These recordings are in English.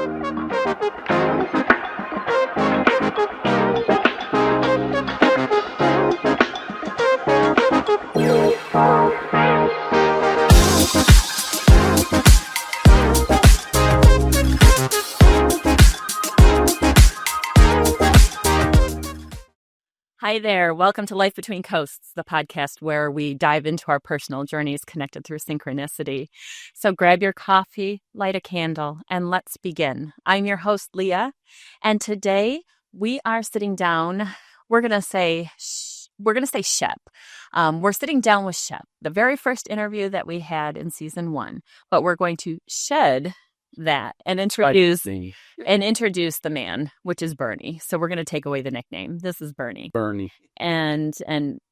Hi there. Welcome to Life Between Coasts, the podcast where we dive into our personal journeys connected through synchronicity. So grab your coffee, light a candle, and let's begin. I'm your host, Leah, and today we are sitting down. We're going to say Shep. We're sitting down with Shep, the very first interview that we had in season 1, but we're going to shed that and introduce the man, which is Bernie. So we're going to take away the nickname. This is Bernie. And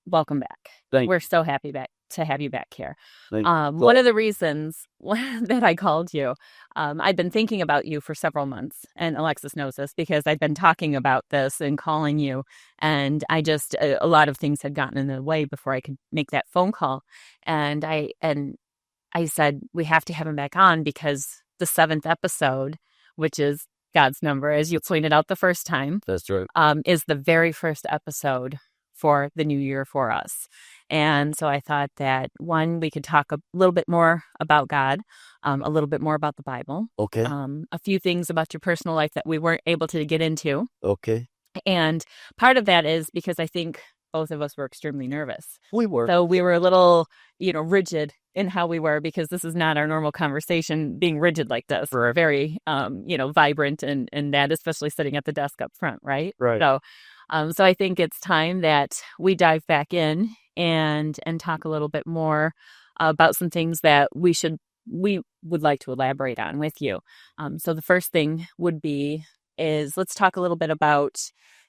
welcome back. We're so happy to have you back here. One of the reasons that I called you, I've been thinking about you for several months, and Alexis knows this because I've been talking about this and calling you, and a lot of things had gotten in the way before I could make that phone call, and I said we have to have him back on because the 7th episode, which is God's number, as you pointed out the first time. That's right. Is the very first episode for the new year for us. And so I thought that, one, we could talk a little bit more about God, a little bit more about the Bible. Okay. A few things about your personal life that we weren't able to get into. Okay. And part of that is because I think both of us were extremely nervous. We were. So we were a little, rigid in how we were, because this is not our normal conversation being rigid like this. We're very, vibrant and that, especially sitting at the desk up front, right? Right. So I think it's time that we dive back in and talk a little bit more about some things that we would like to elaborate on with you. So the first thing is let's talk a little bit about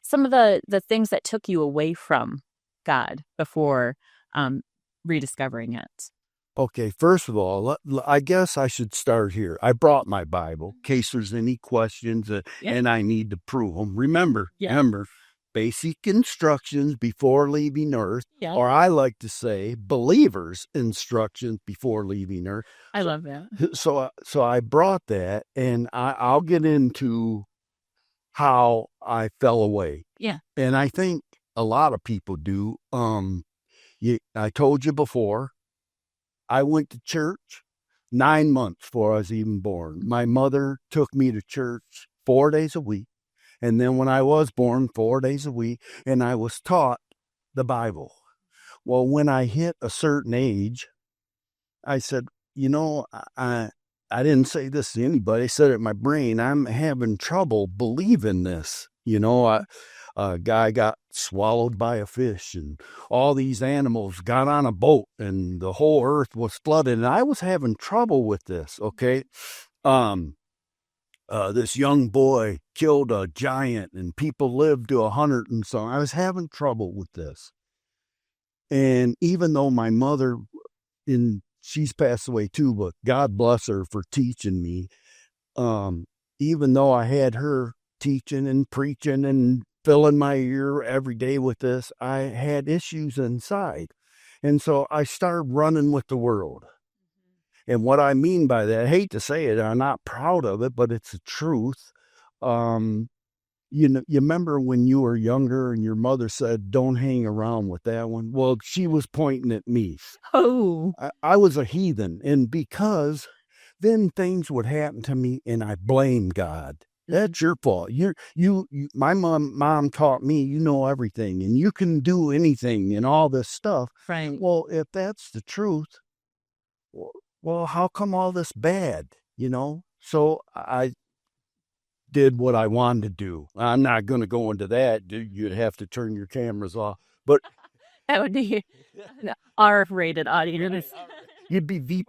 some of the things that took you away from God before rediscovering it. Okay, first of all, I guess I should start here. I brought my Bible in case there's any questions and I need to prove them. Remember, basic instructions before leaving Earth, or I like to say believers' instructions before leaving Earth. I love that. So I brought that, and I'll get into how I fell away. Yeah. And I think a lot of people do. I told you before, I went to church 9 months before I was even born. My mother took me to church 4 days a week. And then when I was born, 4 days a week, and I was taught the Bible. Well, when I hit a certain age, I said, I didn't say this to anybody. I said it in my brain. I'm having trouble believing this. A guy got swallowed by a fish, and all these animals got on a boat, and the whole earth was flooded. And I was having trouble with this, okay? This young boy killed a giant, and people lived to 100 and so on. I was having trouble with this. And even though my mother, she's passed away too, but God bless her for teaching me. Even though I had her teaching and preaching and filling my ear every day with this, I had issues inside. And so I started running with the world. And what I mean by that, I hate to say it, I'm not proud of it, but it's the truth. You remember when you were younger and your mother said, don't hang around with that one? Well, she was pointing at me. Oh. I was a heathen. And because then things would happen to me and I blame God. That's your fault. My mom taught me, you know everything and you can do anything and all this stuff. Right. Well, if that's the truth, well, how come all this bad, So I did what I wanted to do. I'm not going to go into that. You'd have to turn your cameras off. But that would be an R-rated audience. You'd be beeping.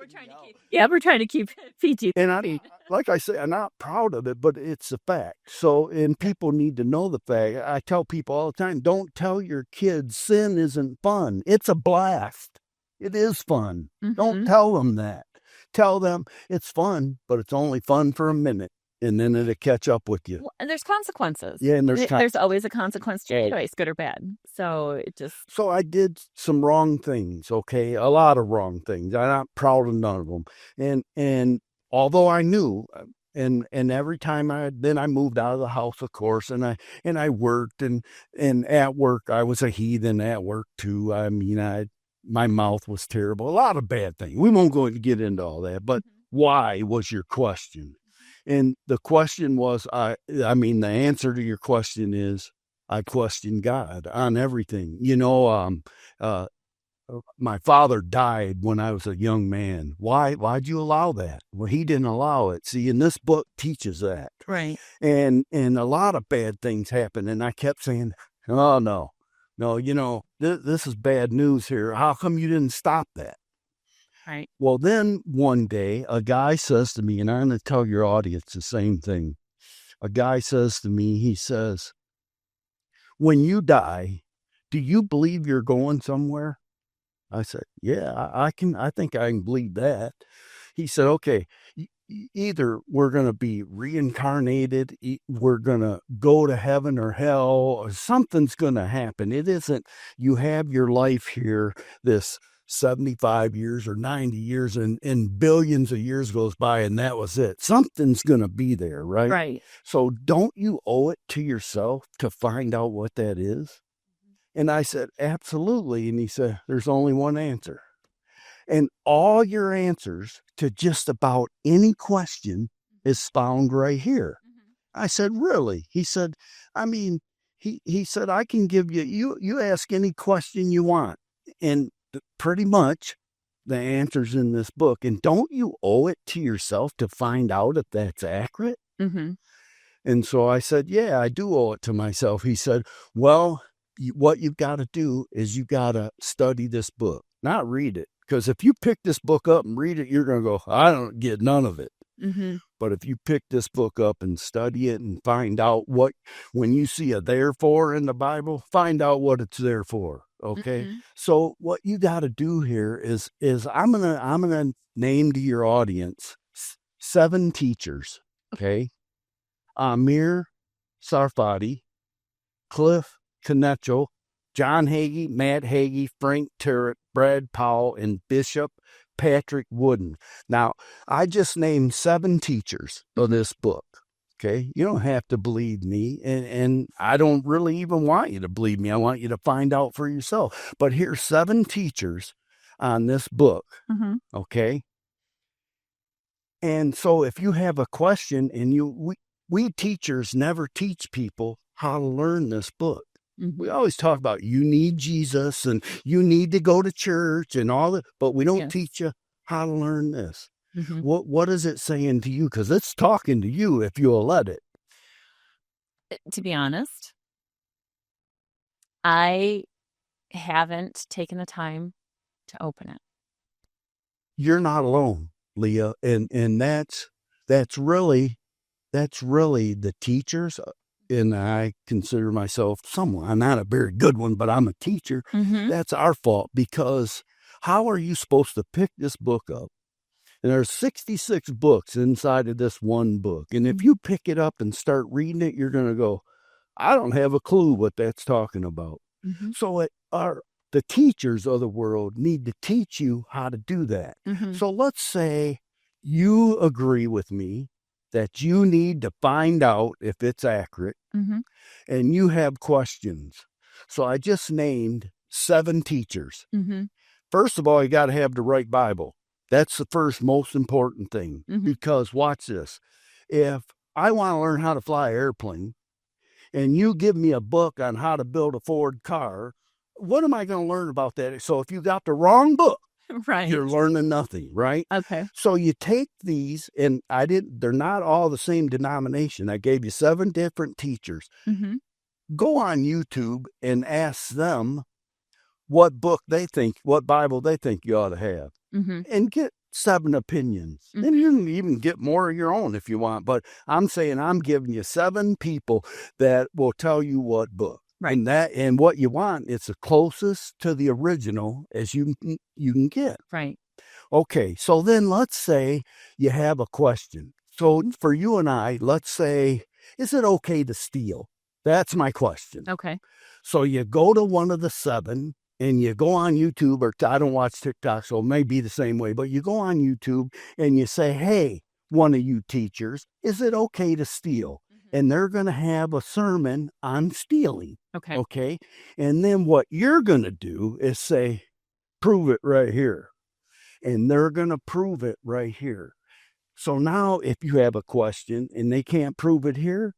We're trying to keep PG. And like I say, I'm not proud of it, but it's a fact. So, and people need to know the fact. I tell people all the time, don't tell your kids sin isn't fun. It's a blast. It is fun. Mm-hmm. Don't tell them that. Tell them it's fun, but it's only fun for a minute. And then it'll catch up with you. Well, and there's consequences. Yeah, and there's always a consequence to your choice, good or bad. So So I did some wrong things, okay? A lot of wrong things. I'm not proud of none of them. And although I knew, And every time I moved out of the house, of course, and I worked, and at work I was a heathen at work too. I mean, my mouth was terrible. A lot of bad things. We won't go and get into all that, but why was your question? And the question was, I mean, the answer to your question is, I question God on everything. My father died when I was a young man. Why'd you allow that? Well, he didn't allow it. See, and this book teaches that. Right. And a lot of bad things happened. And I kept saying, oh, no, this is bad news here. How come you didn't stop that? Right. Well, then one day a guy says to me, and I'm going to tell your audience the same thing. A guy says to me, he says, when you die, do you believe you're going somewhere? I said, yeah, I think I can believe that. He said, okay, either we're going to be reincarnated, we're going to go to heaven or hell, or something's going to happen. It isn't you have your life here, this 75 years or 90 years, and billions of years goes by, and that was it. Something's going to be there, right? Right. So don't you owe it to yourself to find out what that is? And I said, absolutely. And he said, there's only one answer. And all your answers to just about any question is found right here. I said, really? He said, I mean, he said, I can give you ask any question you want. And pretty much the answer's in this book. And don't you owe it to yourself to find out if that's accurate? Mm-hmm. And so I said, yeah, I do owe it to myself. He said, well, what you've got to do is you got to study this book, not read it. Because if you pick this book up and read it, you're going to go, I don't get none of it. Mm-hmm. But if you pick this book up and study it and find out when you see a therefore in the Bible, find out what it's there for. Okay. Mm-hmm. So what you got to do here is I'm gonna name to your audience 7 teachers. Okay. Amir Sarfati, Cliff Knetzl, John Hagee, Matt Hagee, Frank Turret, Brad Powell, and Bishop Patrick Wooden. Now, I just named 7 teachers of this book. Okay, you don't have to believe me, and I don't really even want you to believe me. I want you to find out for yourself. But here's 7 teachers on this book. Mm-hmm. Okay, and so if you have a question, and we teachers never teach people how to learn this book. Mm-hmm. We always talk about you need Jesus and you need to go to church and all that, but we don't teach you how to learn this. Mm-hmm. What is it saying to you? Because it's talking to you if you'll let it. To be honest, I haven't taken the time to open it. You're not alone, Leah, and that's really the teachers. And I consider myself someone, I'm not a very good one, but I'm a teacher. Mm-hmm. That's our fault, because how are you supposed to pick this book up? And there's 66 books inside of this one book. And if you pick it up and start reading it, you're going to go, I don't have a clue what that's talking about. Mm-hmm. So the teachers of the world need to teach you how to do that. Mm-hmm. So let's say you agree with me that you need to find out if it's accurate, mm-hmm. and you have questions. So I just named 7 teachers. Mm-hmm. First of all, you got to have the right Bible. That's the first most important thing, mm-hmm. because watch this. If I want to learn how to fly an airplane and you give me a book on how to build a Ford car, what am I going to learn about that? So if you got the wrong book, right, you're learning nothing, right? Okay. So you take these, and they're not all the same denomination. I gave you 7 different teachers. Mm-hmm. Go on YouTube and ask them what book they think, what Bible they think you ought to have, mm-hmm. and get 7 opinions. Mm-hmm. And you can even get more of your own if you want. But I'm saying I'm giving you 7 people that will tell you what book. Right. And what you want, it's the closest to the original as you can get. Right. Okay, so then let's say you have a question. So for you and I, let's say, is it okay to steal? That's my question. Okay. So you go to one of the 7 and you go on YouTube, or I don't watch TikTok, so it may be the same way, but you go on YouTube and you say, hey, one of you teachers, is it okay to steal? And they're going to have a sermon on stealing. Okay. Okay. And then what you're going to do is say, prove it right here. And they're going to prove it right here. So now if you have a question and they can't prove it here,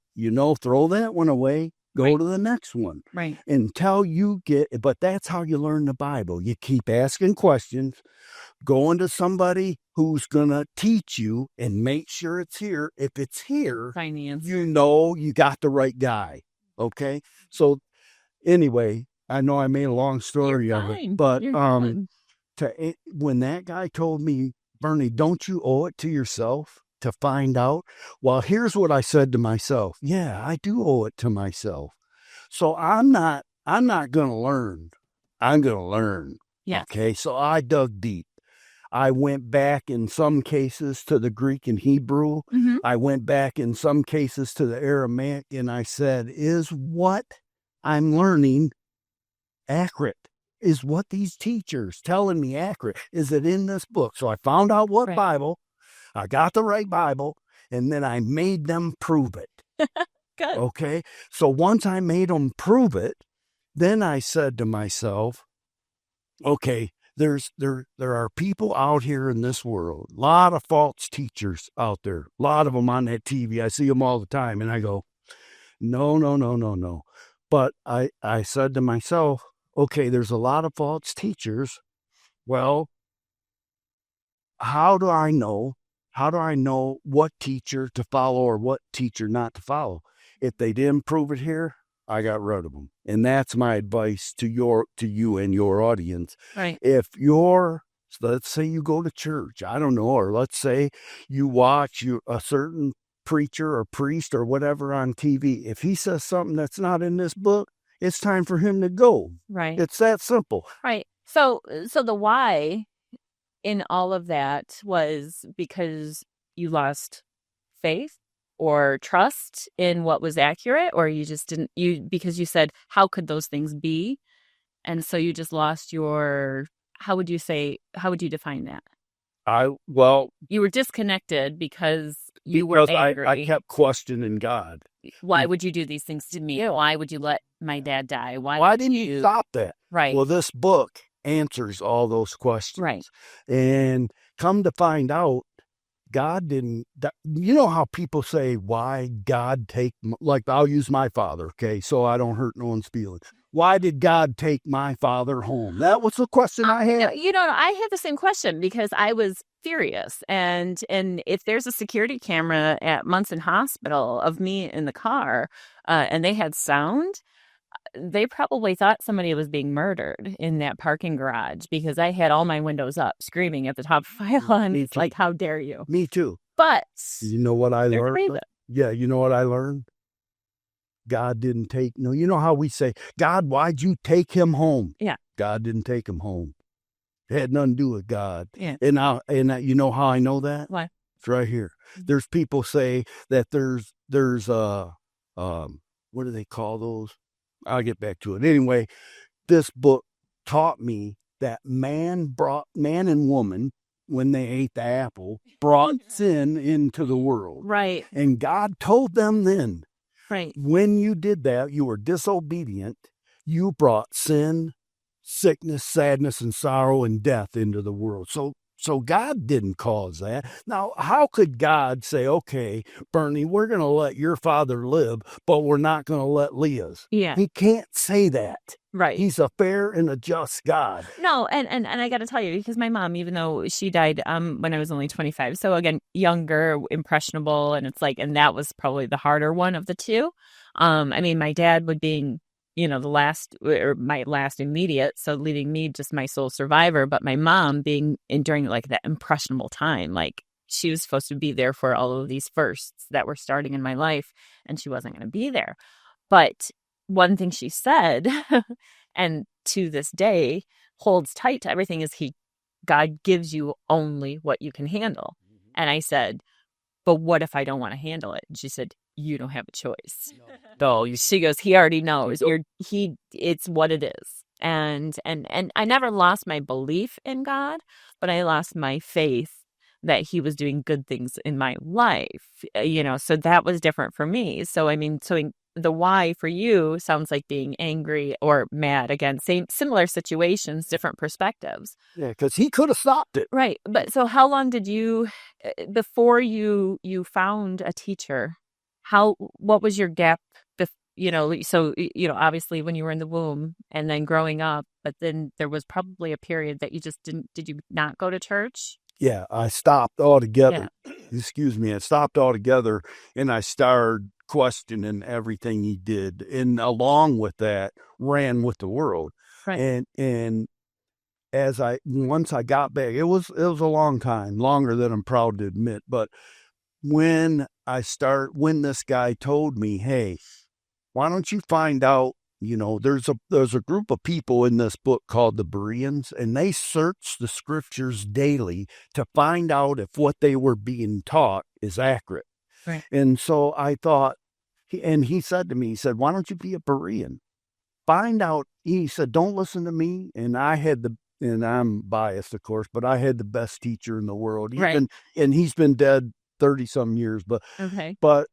throw that one away, go to the next one. Right. Until you but that's how you learn the Bible. You keep asking questions, going to somebody who's going to teach you and make sure it's here. If it's here, Finance. you got the right guy. Okay. So anyway, I know I made a long story of it, but when that guy told me, Bernie, don't you owe it to yourself to find out? Well, here's what I said to myself. Yeah, I do owe it to myself. So I'm not going to learn. I'm going to learn. Yes. Okay. So I dug deep. I went back in some cases to the Greek and Hebrew. Mm-hmm. I went back in some cases to the Aramaic, and I said, is what I'm learning accurate? Is what these teachers telling me accurate? Is it in this book? So I found out what Bible. I got the right Bible, and then I made them prove it. Good. Okay. So once I made them prove it, then I said to myself, okay, there are people out here in this world, a lot of false teachers out there, a lot of them on that TV. I see them all the time, and I go, no. But I said to myself, okay, there's a lot of false teachers. Well, how do I know what teacher to follow or what teacher not to follow? If they didn't prove it here, I got rid of them. And that's my advice to you and your audience. Right. If let's say you go to church, I don't know, or let's say you watch a certain preacher or priest or whatever on TV. If he says something that's not in this book, it's time for him to go. Right. It's that simple. Right. So the why in all of that was because you lost faith or trust in what was accurate, or you just didn't, because you said, how could those things be? And so you just lost how would you define that? You were disconnected because you were angry. I kept questioning God. Why would you do these things to me? Why would you let my dad die? Why didn't you stop that? Right. Well, this book answers all those questions. Right. And come to find out, God didn't. You know how people say, why God I'll use my father, okay, so I don't hurt no one's feelings. Why did God take my father home? That was the question I had. I had the same question because I was furious. And if there's a security camera at Munson Hospital of me in the car and they had sound, they probably thought somebody was being murdered in that parking garage because I had all my windows up screaming at the top of my lungs, like, how dare you? Me too. But you know what I learned? Yeah, you know what I learned? God didn't take, you know how we say, God, why'd you take him home? Yeah. God didn't take him home. It had nothing to do with God. Yeah. And you know how I know that? Why? It's right here. There's people say that there's what do they call those? I'll get back to it. Anyway, this book taught me that man and woman, when they ate the apple, brought sin into the world. Right. And God told them then, right, when you did that, you were disobedient. You brought sin, sickness, sadness, and sorrow and death into the world. So God didn't cause that. Now, how could God say, okay, Bernie, we're going to let your father live, but we're not going to let Leah's? Yeah. He can't say that. Right. He's a fair and a just God. No, and I got to tell you, because my mom, even though she died when I was only 25, so again, younger, impressionable, and it's like, and that was probably the harder one of the two. I mean, my dad would being, my last immediate, so leaving me just my sole survivor, but my mom being during like that impressionable time, like she was supposed to be there for all of these firsts that were starting in my life, and she wasn't going to be there. But one thing she said, and to this day holds tight to everything, is God gives you only what you can handle. Mm-hmm. And I said, but what if I don't want to handle it? And she said, you don't have a choice. No. So she goes, he already knows. It's what it is. And I never lost my belief in God, but I lost my faith that he was doing good things in my life, so that was different for me. So, I mean, the why for you sounds like being angry or mad. Again, similar situations, different perspectives. Yeah, because he could have stopped it. Right. But so how long did you, before you found a teacher, what was your gap? So, obviously when you were in the womb and then growing up, but then there was probably a period that you just did you not go to church? Yeah, I stopped altogether. Yeah. Excuse me. I stopped altogether and I started questioning everything he did. And along with that, ran with the world. Right. And once I got back, it was a long time, longer than I'm proud to admit. But when this guy told me, hey, why don't you find out, there's a group of people in this book called the Bereans, and they search the scriptures daily to find out if what they were being taught is accurate. Right. And so I thought, and he said to me, he said, why don't you be a Berean? Find out. He said, don't listen to me. And and I'm biased, of course, but I had the best teacher in the world. Right. And he's been dead 30 some years, Okay. but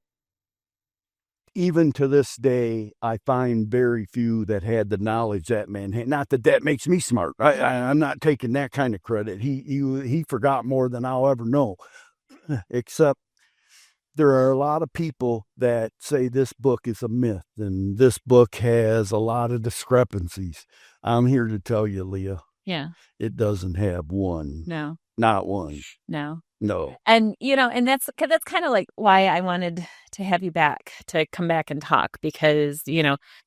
even to this day, I find very few that had the knowledge that man had. Not that makes me smart. I'm not taking that kind of credit. He forgot more than I'll ever know. Except there are a lot of people that say this book is a myth and this book has a lot of discrepancies. I'm here to tell you, Leah. Yeah. It doesn't have one. No. Not one. No. No. And, and that's kind of like why I wanted to have you back, to come back and talk, because,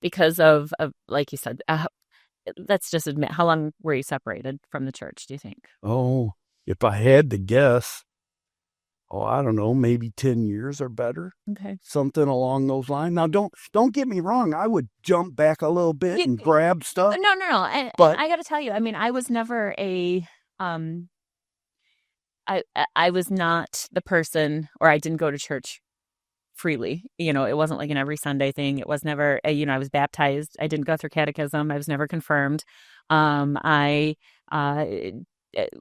because of like you said, let's just admit, how long were you separated from the church, do you think? Oh, if I had to guess, I don't know, maybe 10 years or better. Okay. Something along those lines. Now, don't get me wrong. I would jump back a little bit and grab stuff. No. But I got to tell you, I mean, I was never I was not the person, or I didn't go to church freely. It wasn't like an every Sunday thing. It was never, I was baptized. I didn't go through catechism. I was never confirmed. I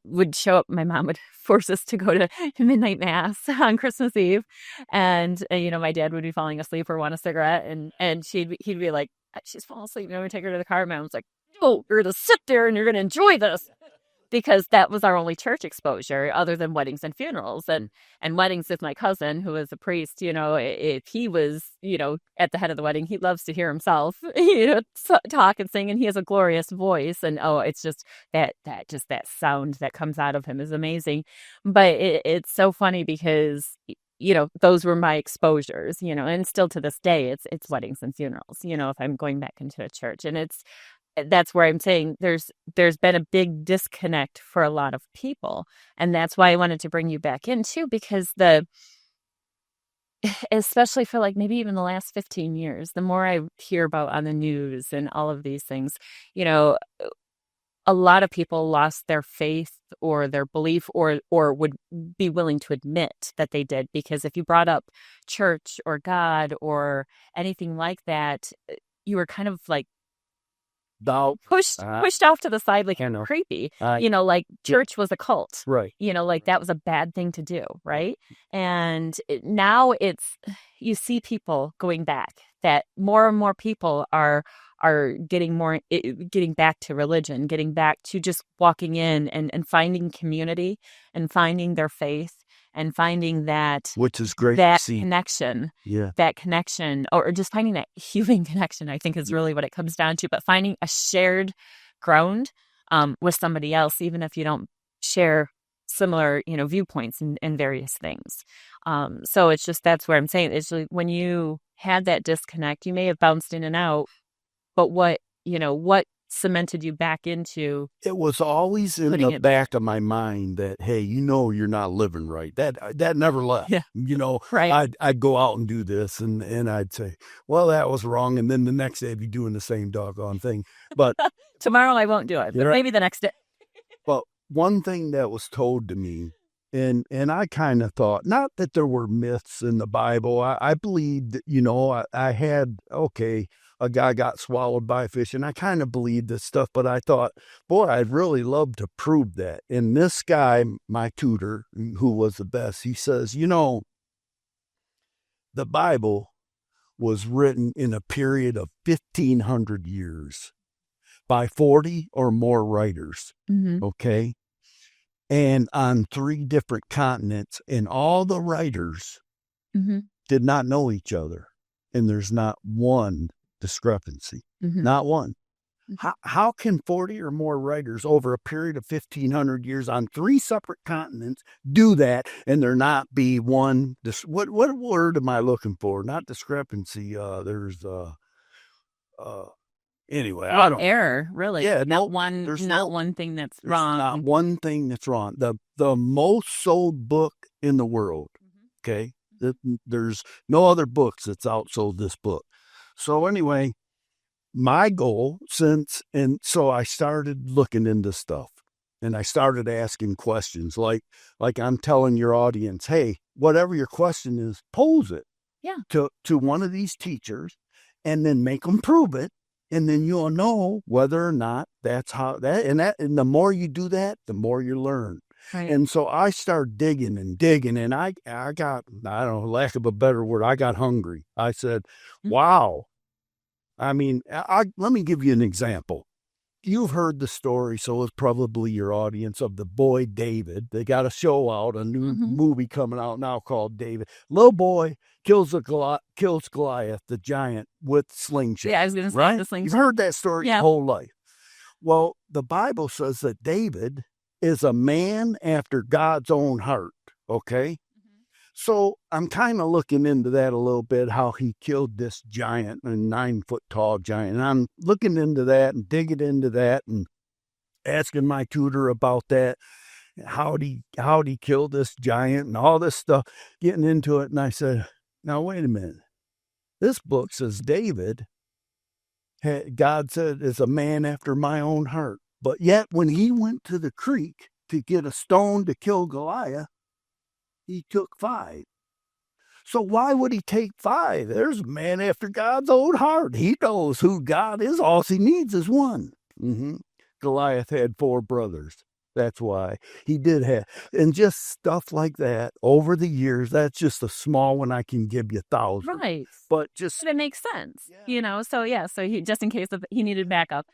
would show up. My mom would force us to go to midnight mass on Christmas Eve. And, my dad would be falling asleep or want a cigarette. And he'd be like, she's falling asleep. We take her to the car. My mom's like, no, you're going to sit there and you're going to enjoy this. Because that was our only church exposure other than weddings and funerals. And weddings with my cousin, who is a priest, if he was, at the head of the wedding, he loves to hear himself, talk and sing, and he has a glorious voice. And it's just that sound that comes out of him is amazing. But it's so funny because those were my exposures, and still to this day, it's weddings and funerals, if I'm going back into a church. And that's where I'm saying there's been a big disconnect for a lot of people. And that's why I wanted to bring you back in too, because especially for like maybe even the last 15 years, the more I hear about on the news and all of these things, a lot of people lost their faith or their belief or would be willing to admit that they did, because if you brought up church or God or anything like that, you were kind of like pushed off to the side, like creepy. Like church was a cult. Right. Like that was a bad thing to do, right? And now you see people going back, that more and more people are getting back to religion, getting back to just walking in and finding community and finding their faith and finding that, which is great, that connection, or just finding that human connection, I think is really what it comes down to. But finding a shared ground with somebody else, even if you don't share similar, viewpoints and various things. So it's just, that's where I'm saying, it's like when you had that disconnect, you may have bounced in and out, but what cemented you back into? It was always in the back of my mind that, hey, you're not living right. That never left. Yeah. Right. I'd go out and do this and I'd say, well, that was wrong. And then the next day I'd be doing the same doggone thing. But tomorrow I won't do it, but maybe the next day. But one thing that was told to me, and I kind of thought, not that there were myths in the Bible. I believed that, I had, okay, a guy got swallowed by a fish. And I kind of believed this stuff, but I thought, boy, I'd really love to prove that. And this guy, my tutor, who was the best, he says, you know, the Bible was written in a period of 1,500 years by 40 or more writers. Okay. And on 3 different continents, and all the writers did not know each other. And there's not one discrepancy, not one. How can 40 or more writers over a period of 1,500 years on 3 separate continents do that and there not be one? What word am I looking for? Not discrepancy. There's anyway, I don't error, really. Yeah, not one thing that's wrong. Not one thing that's wrong. The most sold book in the world. Okay, there's no other books that's outsold this book. So anyway, my goal so I started looking into stuff, and I started asking questions like I'm telling your audience, hey, whatever your question is, pose it to one of these teachers, and then make them prove it. And then you'll know whether or not that's how and the more you do that, the more you learn. Right. And so I started digging, and I got, I don't know, lack of a better word, I got hungry. I said, wow. I mean, let me give you an example. You've heard the story, so it's probably your audience, of the boy David. They got a show out, a new movie coming out now called David. Little boy kills Goliath, the giant, with slingshot. Yeah, I was going to say right? The slingshot. You've heard that story your whole life. Well, the Bible says that David is a man after God's own heart, okay? So I'm kind of looking into that a little bit, how he killed this giant, a 9-foot-tall giant. And I'm looking into that and digging into that and asking my tutor about that. How'd he kill this giant and all this stuff, getting into it. And I said, now, wait a minute. This book says David, God said, is a man after my own heart. But yet when he went to the creek to get a stone to kill Goliath, he took 5. So why would he take 5? There's a man after God's own heart. He knows who God is. All he needs is one. Goliath had 4 brothers. That's why he did have. And just stuff like that over the years, that's just a small one. I can give you thousands. Right. But it makes sense, So he, just in case he needed backup.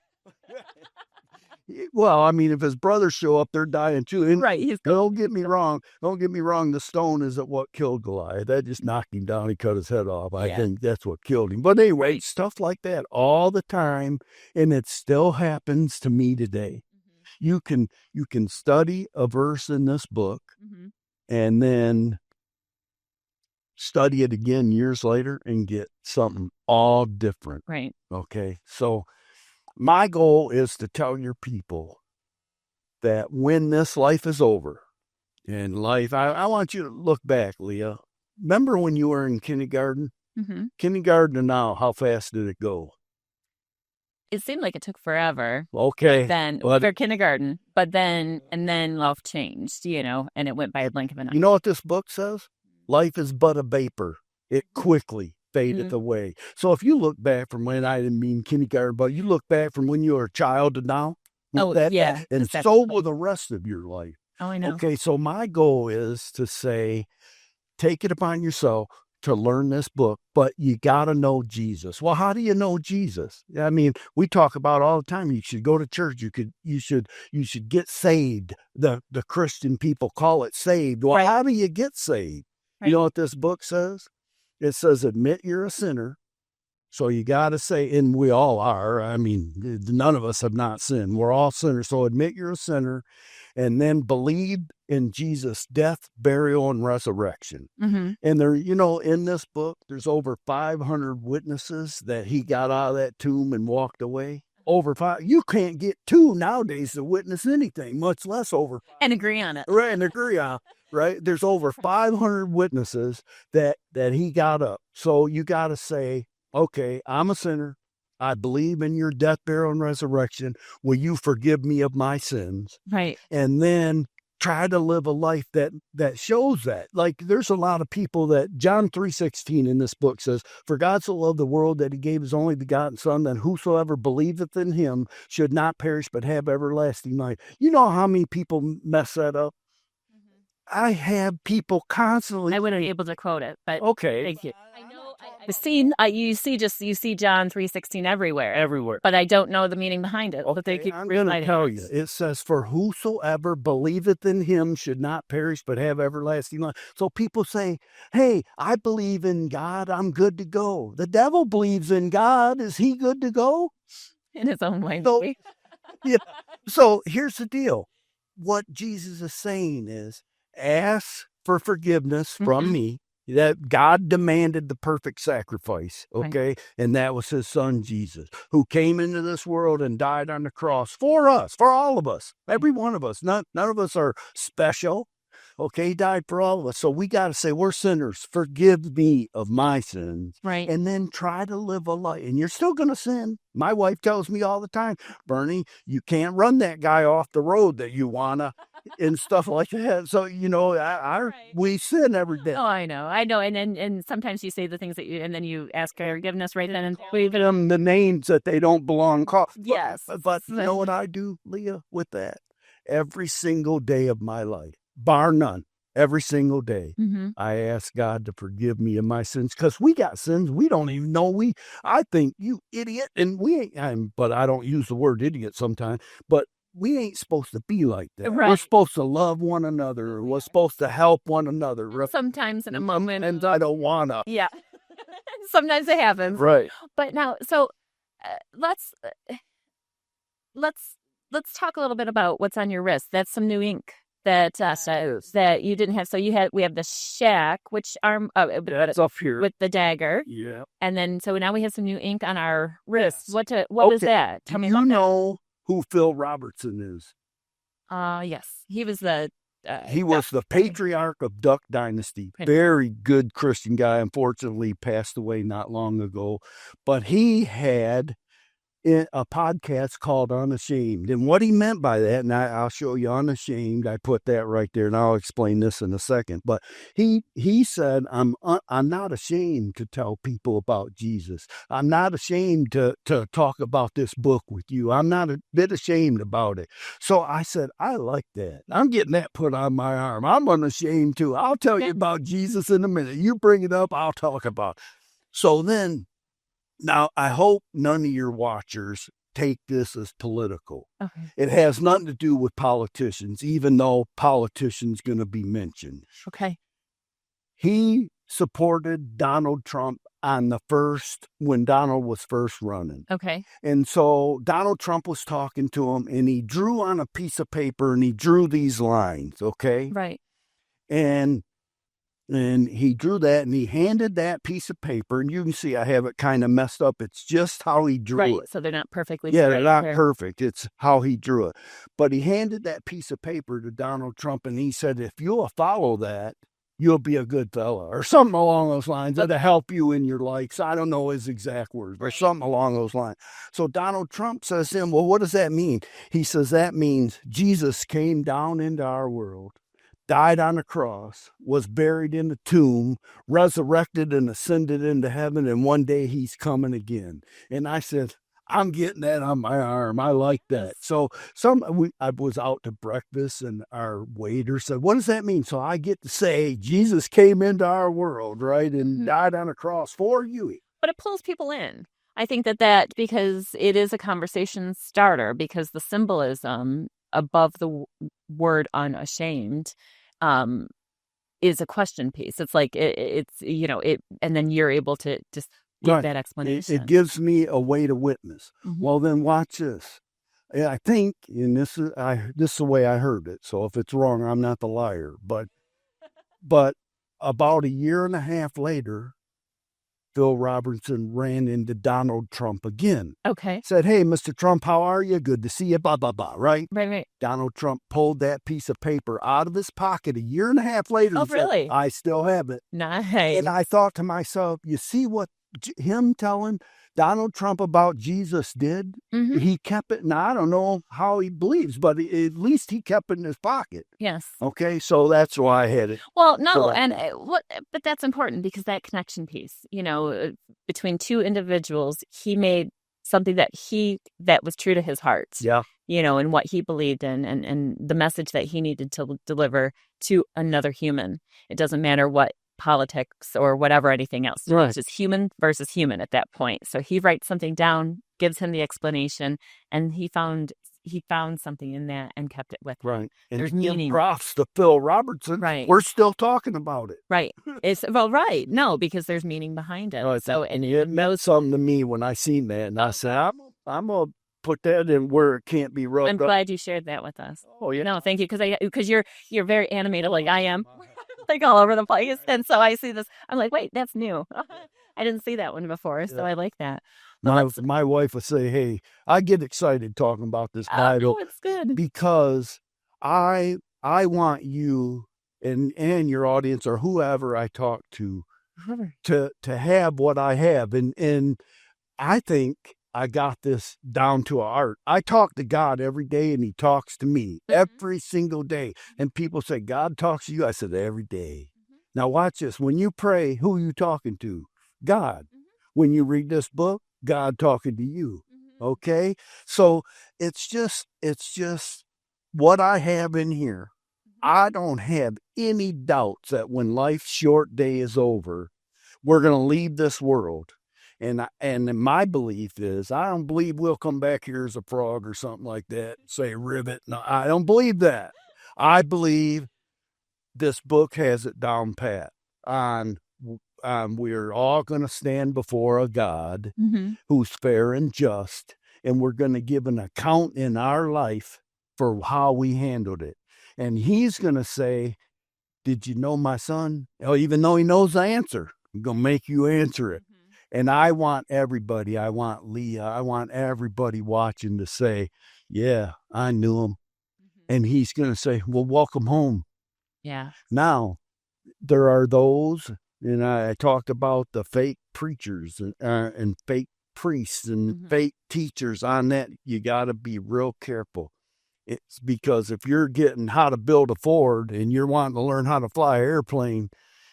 Well, I mean, if his brothers show up, they're dying too. And right. Don't get me wrong. The stone isn't what killed Goliath. That just knocked him down. He cut his head off. I think that's what killed him. But anyway, stuff like that all the time. And it still happens to me today. You can study a verse in this book and then study it again years later and get something all different. Right. Okay. So my goal is to tell your people that when this life is over, in life, I want you to look back, Leah. Remember when you were in kindergarten? Kindergarten to now, how fast did it go? It seemed like it took forever. Okay. For kindergarten, but then life changed, and it went by a blink of an eye. You know what this book says? Life is but a vapor. It quickly fadeth away. So if you look back from when, I didn't mean kindergarten, but you look back from when you were a child to now. And so will the rest of your life. Oh, I know. Okay, so my goal is to say, take it upon yourself to learn this book, but you got to know Jesus. Well, how do you know Jesus? I mean, we talk about all the time. You should go to church. You should get saved. The Christian people call it saved. Well, how do you get saved? Right. You know what this book says? It says, admit you're a sinner. So you got to say, and we all are. I mean, none of us have not sinned. We're all sinners. So admit you're a sinner, and then believe in Jesus' death, burial, and resurrection. And there, in this book, there's over 500 witnesses that he got out of that tomb and walked away. Over 5. You can't get 2 nowadays to witness anything, much less over 5. And agree on it. Right, and agree on it. Right? There's over 500 witnesses that he got up. So you got to say, okay, I'm a sinner. I believe in your death, burial, and resurrection. Will you forgive me of my sins? Right. And then try to live a life that shows that. Like there's a lot of people that John 3:16 in this book says, "For God so loved the world that he gave his only begotten son, that whosoever believeth in him should not perish but have everlasting life." You know how many people mess that up? I have people constantly. I wouldn't be able to quote it, but Okay. thank you. I know the scene. You see John 3:16 everywhere, but I don't know the meaning behind it. But they keep I'm going to reciting tell it. you. It says, "For whosoever believeth in him should not perish but have everlasting life." So people say, "Hey, I believe in God. I'm good to go." The devil believes in God. Is he good to go? In his own way. So, yeah. So here's the deal. What Jesus is saying is, ask for forgiveness from me. That God demanded the perfect sacrifice, okay? Right. And that was his son, Jesus, who came into this world and died on the cross for us, for all of us, every one of us. None of us are special, okay? He died for all of us. So we got to say, we're sinners. Forgive me of my sins. Right. And then try to live a life. And you're still going to sin. My wife tells me all the time, "Bernie, you can't run that guy off the road that you want to." And stuff like that. So, we sin every day. Oh, I know. And sometimes you say the things that and then you ask for forgiveness right then and we give them the names that they don't belong called. Yes. But you know what I do, Leah, with that? Every single day of my life, bar none, every single day, I ask God to forgive me of my sins, because we got sins we don't even know. I think, "You idiot," and we ain't, but I don't use the word idiot sometimes, but we ain't supposed to be like that. Right. We're supposed to love one another. We're supposed to help one another. Sometimes in a moment. And I don't want to. Yeah. Sometimes it happens. Right. But now, so let's talk a little bit about what's on your wrist. That's some new ink that that you didn't have. So we have the shack, which that's up here with the dagger. Yeah. And then so now we have some new ink on our wrist. Yes. What is that? Tell me about that. You know who Phil Robertson is? Yes. He was the patriarch of Duck Dynasty. Very good Christian guy. Unfortunately, passed away not long ago. But he had a podcast called Unashamed. And what he meant by that, and I'll show you Unashamed, I put that right there, and I'll explain this in a second. But he said, I'm not ashamed to tell people about Jesus. I'm not ashamed to talk about this book with you. I'm not a bit ashamed about it. So I said, I like that. I'm getting that put on my arm. I'm unashamed too. I'll tell you about Jesus in a minute. You bring it up, I'll talk about it. So then, now, I hope none of your watchers take this as political. Okay. It has nothing to do with politicians, even though politicians going to be mentioned. Okay. He supported Donald Trump when Donald was first running. Okay. And so Donald Trump was talking to him, and he drew on a piece of paper, and he drew these lines, okay? Right. And he drew that, and he handed that piece of paper, and you can see I have it kind of messed up. It's just how he drew it. So they're not perfectly straight. Yeah, they're not perfect. It's how he drew it. But he handed that piece of paper to Donald Trump, and he said, "If you'll follow that, you'll be a good fella," or something along those lines. That'll help you in your likes. I don't know his exact words, but something along those lines. So Donald Trump says to him, "Well, what does that mean?" He says, "That means Jesus came down into our world, died on the cross, was buried in the tomb, resurrected and ascended into heaven, and one day he's coming again." And I said, I'm getting that on my arm. I like that. So I was out to breakfast, and our waiter said, "What does that mean?" So I get to say, Jesus came into our world, right, and died on a cross for you. But it pulls people in. I think that because it is a conversation starter, because the symbolism above the word unashamed is a question piece. It's like it's and then you're able to just give that explanation. It gives me a way to witness. Well, then watch this. I think, and this is the way I heard it. So if it's wrong, I'm not the liar. But about a year and a half later, Phil Robertson ran into Donald Trump again. Okay. Said, "Hey, Mr. Trump, how are you? Good to see you, blah, blah, blah," right? Right. Donald Trump pulled that piece of paper out of his pocket a year and a half later. Oh, really? Said, "I still have it." Nice. And I thought to myself, you see what him telling Donald Trump about Jesus did. Mm-hmm. He kept it. Now, I don't know how he believes, but at least he kept it in his pocket. Yes. Okay, so that's why I had it. Well, no, So and but that's important because that connection piece, between two individuals, he made something that was true to his heart. yeah, And what he believed in, and the message that he needed to deliver to another human. It doesn't matter what politics or whatever, anything else. right. It's just human versus human at that point. So he writes something down, gives him the explanation, and he found something in that and kept it with him. Right. And There's give meaning. props to Phil Robertson. Right. We're still talking about it. Right. Right. No, because there's meaning behind it. Right. So and it meant something to me when I seen that, and I said, I'm gonna put that in where it can't be rubbed I'm up. glad you shared that with us. Oh yeah. No, thank you, because you're very animated like I am, like all over the place, and so I see this. I'm like, wait, that's new. I didn't see that one before, so I like that. My wife would say, "Hey, I get excited talking about this Bible it's good because I want you and your audience or whoever I talk to have what I have, and I think I got this down to an art. I talk to God every day, and He talks to me every single day. And people say, God talks to you. I said, every day. Now watch this. When you pray, who are you talking to? God. When you read this book, God talking to you. Okay? So it's just what I have in here. I don't have any doubts that when life's short day is over, we're going to leave this world. And my belief is, I don't believe we'll come back here as a frog or something like that, say ribbit. No, I don't believe that. I believe this book has it down pat on we're all going to stand before a God who's fair and just, and we're going to give an account in our life for how we handled it. And He's going to say, did you know my son? Oh, even though He knows the answer, I'm going to make you answer it. And I want everybody, I want Leah, I want everybody watching to say, yeah, I knew him. And He's going to say, well, welcome home. Yeah. Now, there are those, and I talked about the fake preachers and fake priests and fake teachers on that. You got to be real careful. It's because if you're getting how to build a Ford and you're wanting to learn how to fly an airplane,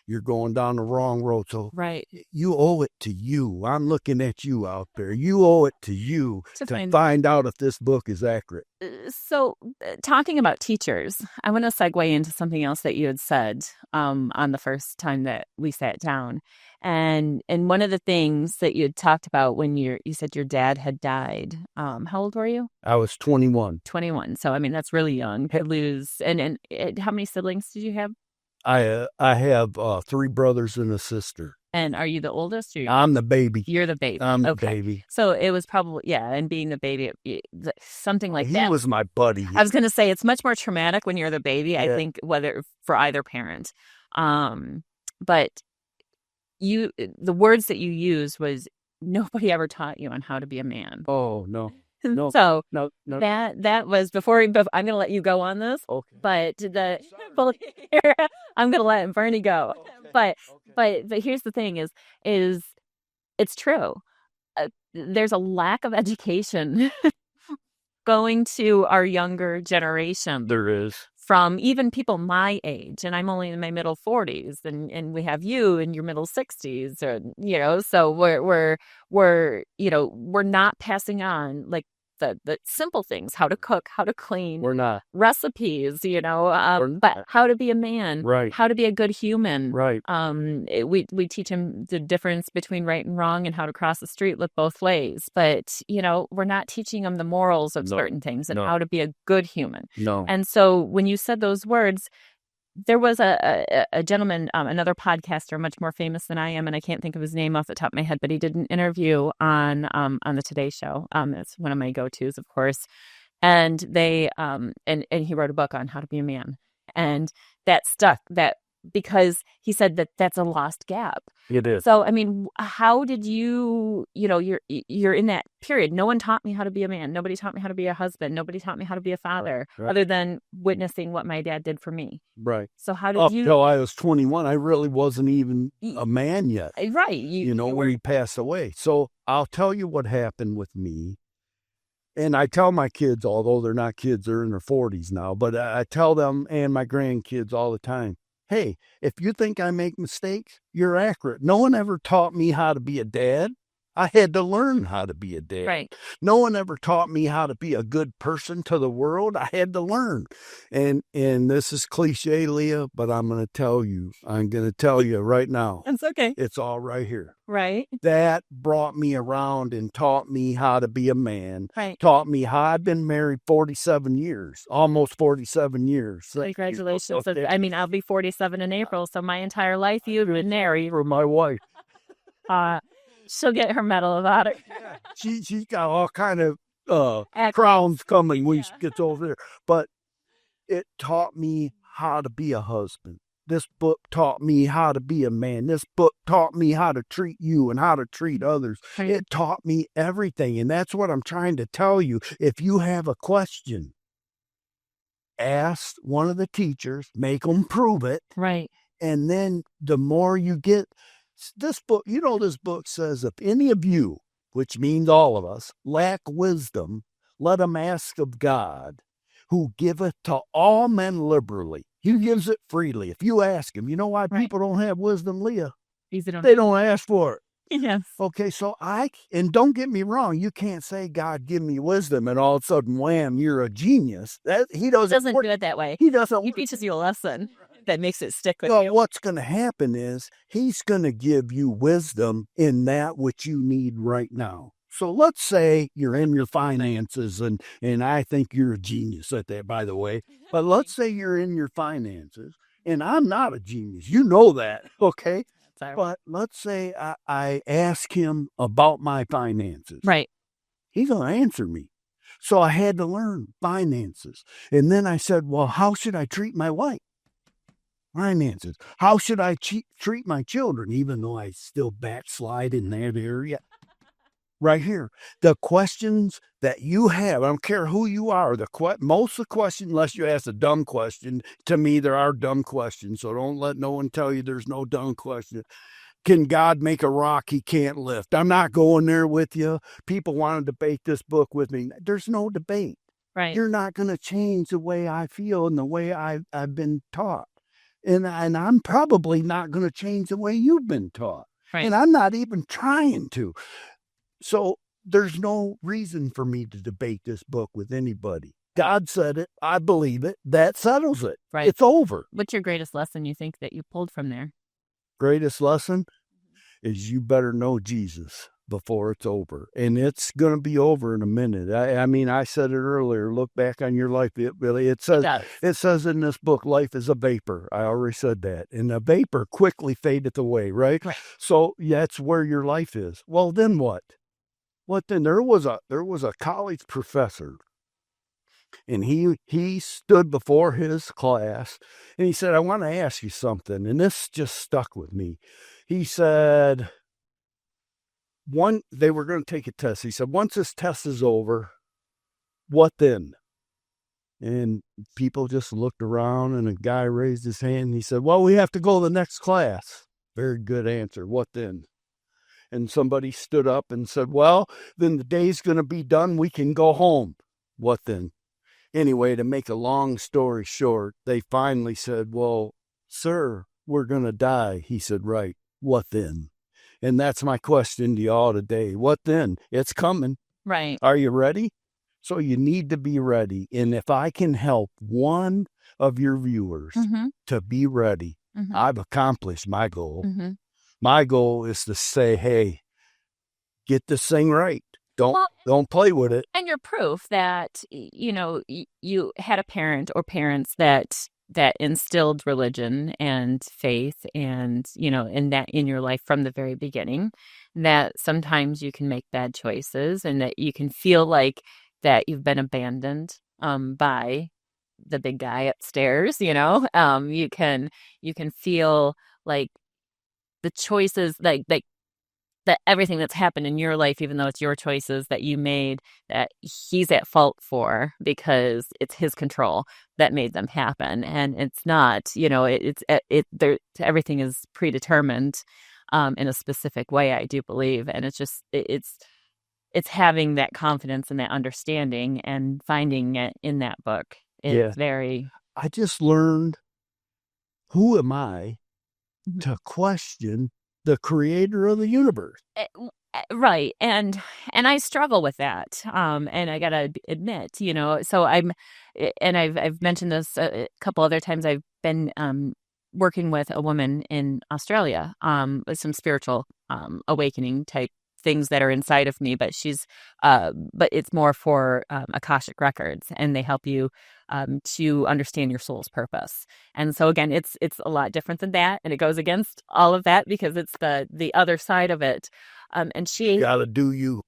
you're going down the wrong road. So you owe it to you. I'm looking at you out there. You owe it to you to find out if this book is accurate. So talking about teachers, I want to segue into something else that you had said on the first time that we sat down. And one of the things that you had talked about when you said your dad had died. How old were you? I was 21. 21. So, I mean, that's really young to lose. And how many siblings did you have? I have 3 brothers and a sister. And are you the oldest? I'm the baby. You're the baby. I'm the baby. So it was probably, and being the baby, something like that. He was my buddy. I was going to say it's much more traumatic when you're the baby, I think, whether for either parent. But the words that you used was nobody ever taught you on how to be a man. Oh, no. No, so no. That was before I'm going to let you go on this. Okay. But I'm going to let Bernie go. Okay. But here's the thing: is it's true. There's a lack of education going to our younger generation. There is. From even people my age, and I'm only in my middle 40s, and we have you in your middle 60s, or so we're not passing on like the simple things, how to cook, how to clean, we're not recipes, but how to be a man, right? How to be a good human, right? We teach him the difference between right and wrong and how to cross the street, look both ways, but we're not teaching them the morals of certain things and how to be a good human. No. And so when you said those words, there was a gentleman, another podcaster, much more famous than I am, and I can't think of his name off the top of my head, but he did an interview on the Today Show. It's one of my go-tos, of course. And they and he wrote a book on how to be a man, and that stuck. That because he said that that's a lost gap. It is. So, I mean, how did you're in that period. No one taught me how to be a man. Nobody taught me how to be a husband. Nobody taught me how to be a father, Right. other than witnessing what my dad did for me. Right. So how did Up you? till I was 21, I really wasn't even a man yet. Right. When he passed away. So I'll tell you what happened with me. And I tell my kids, although they're not kids, they're in their 40s now, but I tell them and my grandkids all the time, hey, if you think I make mistakes, you're accurate. No one ever taught me how to be a dad. I had to learn how to be a dad. Right. No one ever taught me how to be a good person to the world. I had to learn. And this is cliche, Leah, but I'm going to tell you right now. It's okay. It's all right here. Right. That brought me around and taught me how to be a man. Right. Taught me how I've been married 47 years, almost 47 years. Congratulations. Okay. I mean, I'll be 47 in April, so my entire life you've been married. For my wife. She'll get her Medal of Honor. She's got all kind of crowns coming when she gets over there. But it taught me how to be a husband. This book taught me how to be a man. This book taught me how to treat you and how to treat others. Right. It taught me everything. And that's what I'm trying to tell you. If you have a question, ask one of the teachers, make them prove it. Right. And then the more you get this book, this book says, if any of you, which means all of us, lack wisdom, let them ask of God, who giveth to all men liberally. He gives it freely. If you ask him, you know why people don't have wisdom, Leah? They don't ask for it. Yes. Okay, so and don't get me wrong, you can't say, God, give me wisdom, and all of a sudden, wham, you're a genius. He doesn't do it that way. He doesn't. He teaches you a lesson that makes it stick with you. you. What's going to happen is he's going to give you wisdom in that which you need right now. So let's say you're in your finances, and I think you're a genius at that, by the way. But let's say you're in your finances, and I'm not a genius. You know that, okay? But let's say I ask him about my finances. Right. He's going to answer me. So I had to learn finances. And then I said, well, how should I treat my wife? Finances. How should I treat my children, even though I still backslide in that area? Right here. The questions that you have, I don't care who you are, most of the questions, unless you ask a dumb question, to me, there are dumb questions. So don't let no one tell you there's no dumb question. Can God make a rock he can't lift? I'm not going there with you. People want to debate this book with me. There's no debate. Right. You're not going to change the way I feel and the way I've been taught. And I'm probably not going to change the way you've been taught. Right. And I'm not even trying to. So there's no reason for me to debate this book with anybody. God said it. I believe it. That settles it. Right. It's over. What's your greatest lesson you think that you pulled from there? Greatest lesson is you better know Jesus before it's over. And it's going to be over in a minute. I mean, I said it earlier. Look back on your life. It says in this book, life is a vapor. I already said that. And a vapor quickly fadeth away, right? So that's where your life is. Well, then what? What then? There was a college professor, and he stood before his class, and he said, I want to ask you something. And this just stuck with me. He said, they were going to take a test. He said, once this test is over, what then? And people just looked around, and a guy raised his hand, and he said, well, we have to go to the next class. Very good answer. What then? And somebody stood up and said, well, then the day's going to be done. We can go home. What then? Anyway, to make a long story short, they finally said, well, sir, we're going to die. He said, right. What then? And that's my question to y'all today. What then? It's coming. Right. Are you ready? So you need to be, and if I can help one of your viewers to be ready, I've accomplished my goal. My goal is to say, hey, get this thing right. Don't play with it. And you're proof that, you had a parent or parents that instilled religion and faith and, in that in your life from the very beginning, that sometimes you can make bad choices and that you can feel like that you've been abandoned by the big guy upstairs, you can feel like the choices, like that everything that's happened in your life, even though it's your choices that you made, that he's at fault for because it's his control that made them happen. And it's not, everything is predetermined in a specific way, I do believe. And it's having that confidence and that understanding and finding it in that book. Yeah. It's very. I just learned, who am I to question the creator of the universe? Right. And I struggle with that. And I gotta admit, so I've mentioned this a couple other times. I've been working with a woman in Australia with some spiritual awakening type things that are inside of me, but but it's more for Akashic records, and they help you to understand your soul's purpose. And so again, it's a lot different than that, and it goes against all of that because it's the other side of it. And she gotta do you.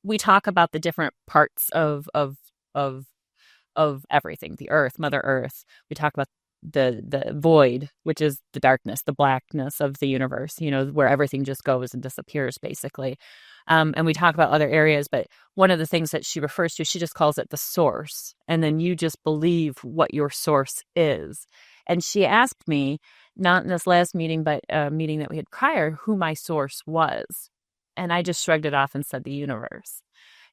We talk about the different parts of everything, the earth, Mother Earth. We talk about the void, which is the darkness, the blackness of the universe, where everything just goes and disappears, basically. And we talk about other areas, but one of the things that she refers to, she just calls it the source. And then you just believe what your source is. And she asked me, not in this last meeting, but a meeting that we had prior, who my source was. And I just shrugged it off and said the universe.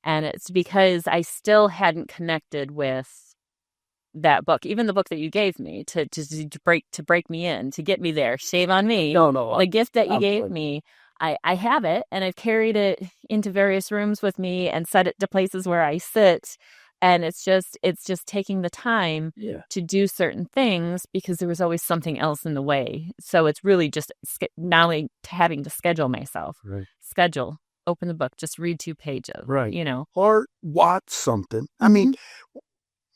And it's because I still hadn't connected with that book, even the book that you gave me to break me in, to get me there. Shame on me. No. The gift that you gave me, I have it, and I've carried it into various rooms with me and set it to places where I sit. And it's just taking the time to do certain things because there was always something else in the way. So it's really just not only having to schedule myself, schedule, open the book, just read 2 pages, or watch something. I mean,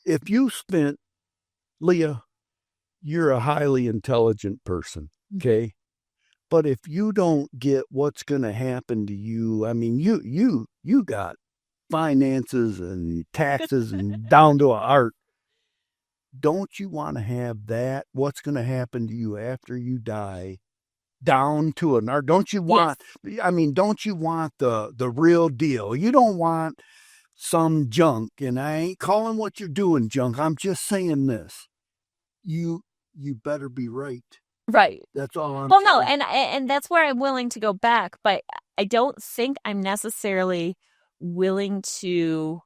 if you spent, Leah, you're a highly intelligent person, okay? But if you don't get what's going to happen to you, I mean, you got finances and taxes and down to an art. Don't you want to have that? What's going to happen to you after you die? Down to an art. Don't you want? Yes. I mean, don't you want the real deal? You don't want some junk. And I ain't calling what you're doing junk. I'm just saying this. You better be right. Right. That's all I'm saying. No, and that's where I'm willing to go back, but I don't think I'm necessarily willing to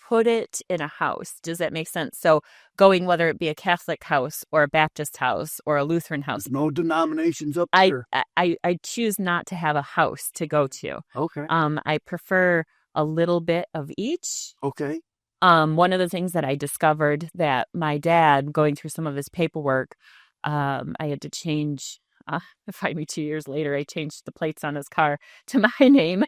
put it in a house. Does that make sense? So going, whether it be a Catholic house or a Baptist house or a Lutheran house. There's no denominations up there. I choose not to have a house to go to. Okay. I prefer a little bit of each. Okay. One of the things that I discovered that my dad, going through some of his paperwork, I had to change. Find me 2 years later, I changed the plates on his car to my name,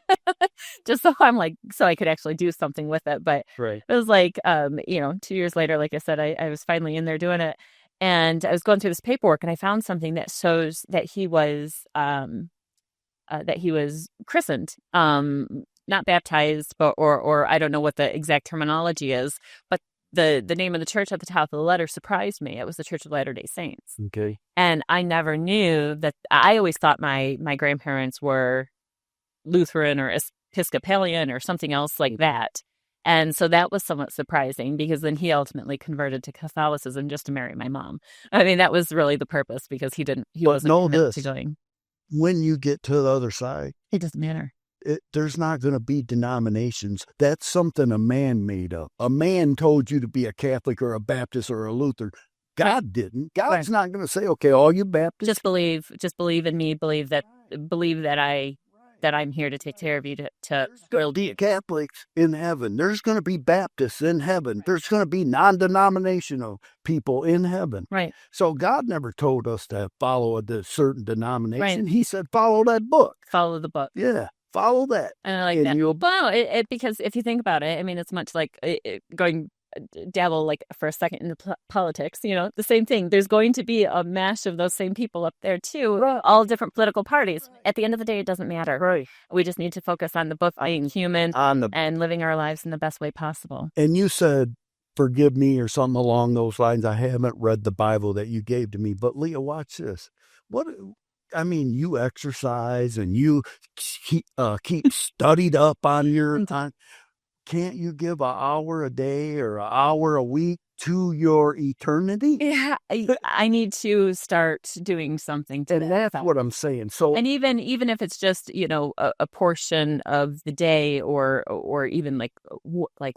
just so I could actually do something with it. But it was like, 2 years later, like I said, I was finally in there doing it, and I was going through this paperwork, and I found something that shows that he was christened, not baptized, but or I don't know what the exact terminology is, but the name of the church at the top of the letter surprised me. It was the Church of Latter-day Saints. Okay. And I never knew that. I always thought my grandparents were Lutheran or Episcopalian or something else like that. And so that was somewhat surprising because then he ultimately converted to Catholicism just to marry my mom. I mean, that was really the purpose because he wasn't committed to going. When you get to the other side, it doesn't matter. There's not going to be denominations. That's something a man made up. A man told you to be a Catholic or a Baptist or a Lutheran. God didn't. God's not going to say, okay, all you Baptists. Just believe in me. Believe that I'm here to take care of you. There's going to be Catholics in heaven. There's going to be Baptists in heaven. There's going to be non-denominational people in heaven. Right. So God never told us to follow a certain denomination. Right. He said, follow that book. Follow the book. Yeah. Follow that. And I like that. Well, no, because if you think about it, I mean, it's much like going dabble like for a second into politics, the same thing. There's going to be a mash of those same people up there too, all different political parties. At the end of the day, it doesn't matter. Right. We just need to focus on the book, being human and living our lives in the best way possible. And you said forgive me or something along those lines. I haven't read the Bible that you gave to me. But Leah, watch this. You exercise and you keep studied up on your time. Can't you give an hour a day or an hour a week to your eternity? Yeah, I need to start doing something to And that's what I'm saying. So, and even if it's just a portion of the day or even like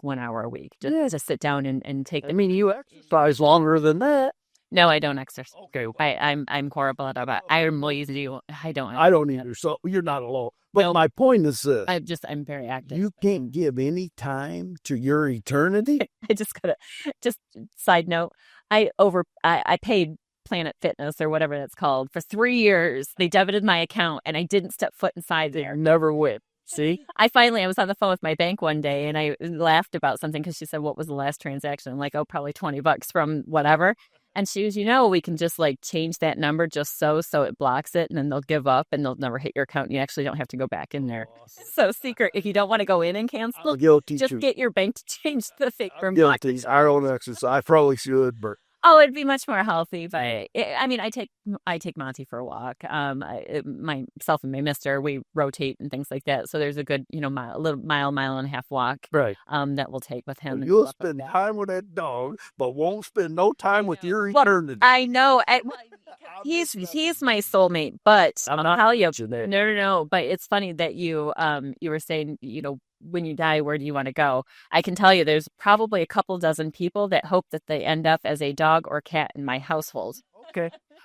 1 hour a week, just to sit down and take. you exercise longer than that. No, I don't exercise. Okay, I'm horrible at that. I'm lazy. I don't. I don't either. So you're not alone. But my point is this: I'm very active. you can't give any time to your eternity. I just gotta. Just side note, I paid Planet Fitness or whatever that's called for 3 years. They debited my account and I didn't step foot inside there. Never went. See? I was on the phone with my bank one day and I laughed about something because she said, "What was the last transaction?" I'm like, "Oh, probably $20 from whatever." And she was, we can just like change that number just so it blocks it and then they'll give up and they'll never hit your account. You actually don't have to go back in there. So secret, if you don't want to go in and cancel, just get your bank to change the thing from guilty. I don't exercise. I probably should, but oh, it'd be much more healthy. But I take Monty for a walk. Myself and my mister, we rotate and things like that. So there's a good, mile and a half walk, right? That we'll take with him. You'll spend time with that dog, but won't spend no time with your eternity. I know. He's my soulmate, but I'll tell you, no. But it's funny that you were saying, when you die, where do you want to go? I can tell you there's probably a couple dozen people that hope that they end up as a dog or cat in my household.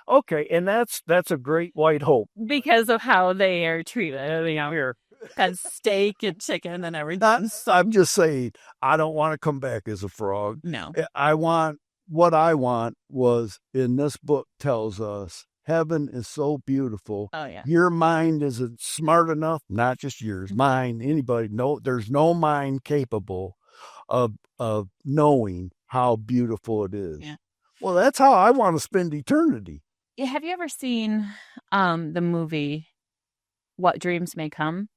Okay. And that's a great white hope. Because of how they are treated. Here. And steak and chicken and everything. I'm just saying, I don't want to come back as a frog. No. What I want was, in this book tells us, heaven is so beautiful. Oh, yeah. Your mind isn't smart enough, not just yours, mine, anybody. No, there's no mind capable of knowing how beautiful it is. Yeah. Well, that's how I want to spend eternity. Yeah, have you ever seen the movie What Dreams May Come?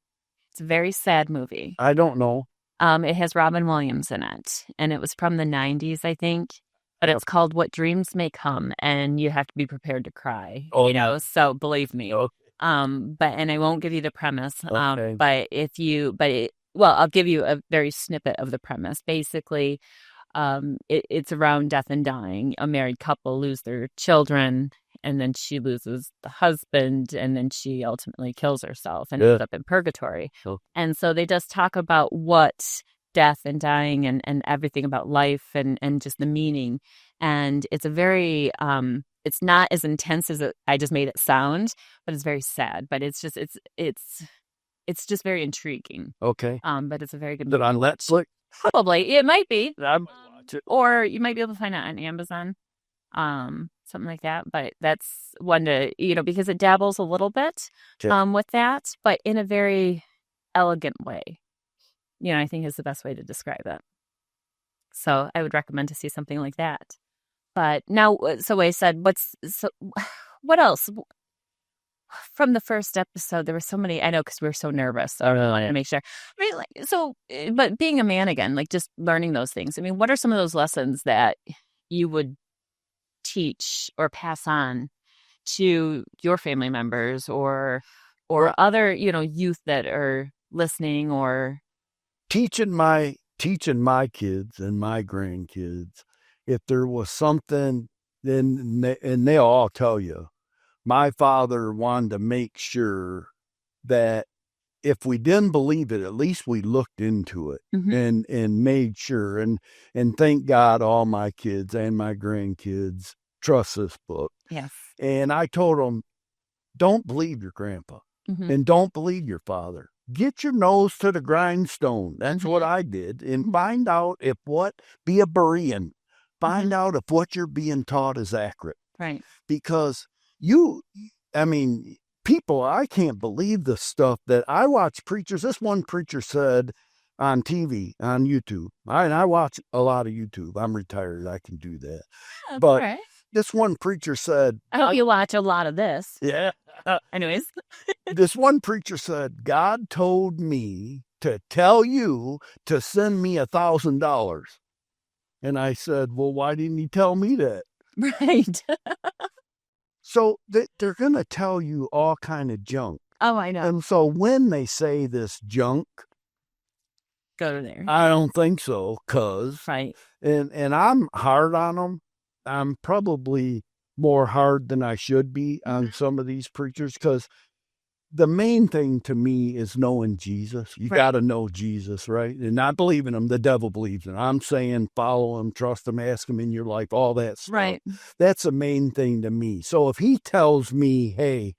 It's a very sad movie. I don't know. It has Robin Williams in it, and it was from the 90s, I think. But it's called What Dreams May Come, and you have to be prepared to cry. Oh, so believe me. Okay. And I won't give you the premise. Okay. I'll give you a very snippet of the premise. Basically, it's around death and dying. A married couple lose their children, and then she loses the husband, and then she ultimately kills herself and ends up in purgatory. Oh. And so they just talk about what death and dying and everything about life and just the meaning. And it's a very, it's not as intense as I just made it sound, but it's very sad. But it's just just very intriguing. Okay. But it's a very good movie. Is it on Netflix? Probably. It might be. I might watch it. Or you might be able to find it on Amazon. Something like that. But that's one to, because it dabbles a little bit with that, but in a very elegant way. I think is the best way to describe it. So I would recommend to see something like that. But now, so I said, what else? From the first episode, there were so many, I know, because we were so nervous. So I really wanted to make sure. But being a man again, like just learning those things. I mean, what are some of those lessons that you would teach or pass on to your family members or other, youth that are listening or teaching my kids and my grandkids? If there was something, then they'll all tell you. My father wanted to make sure that if we didn't believe it, at least we looked into it and made sure. And thank God all my kids and my grandkids trust this book. Yes. And I told them, don't believe your grandpa and don't believe your father. Get your nose to the grindstone. That's what I did. And find out be a Berean. Find out if what you're being taught is accurate. Right. Because people, I can't believe the stuff that I watch preachers. This one preacher said on TV, on YouTube, and I watch a lot of YouTube. I'm retired. I can do that. But this one preacher said, I hope you watch a lot of this. Yeah. Anyways. This one preacher said, God told me to tell you to send me $1,000. And I said, well, why didn't he tell me that? Right. So they're going to tell you all kind of junk. Oh, I know. And so when they say this junk, go there. I don't think so, right. And I'm hard on them. I'm probably more hard than I should be on some of these preachers, because the main thing to me is knowing Jesus. You got to know Jesus, right? And not believing him. The devil believes in him. I'm saying follow him, trust him, ask him in your life, all that stuff. Right. That's the main thing to me. So if he tells me, hey,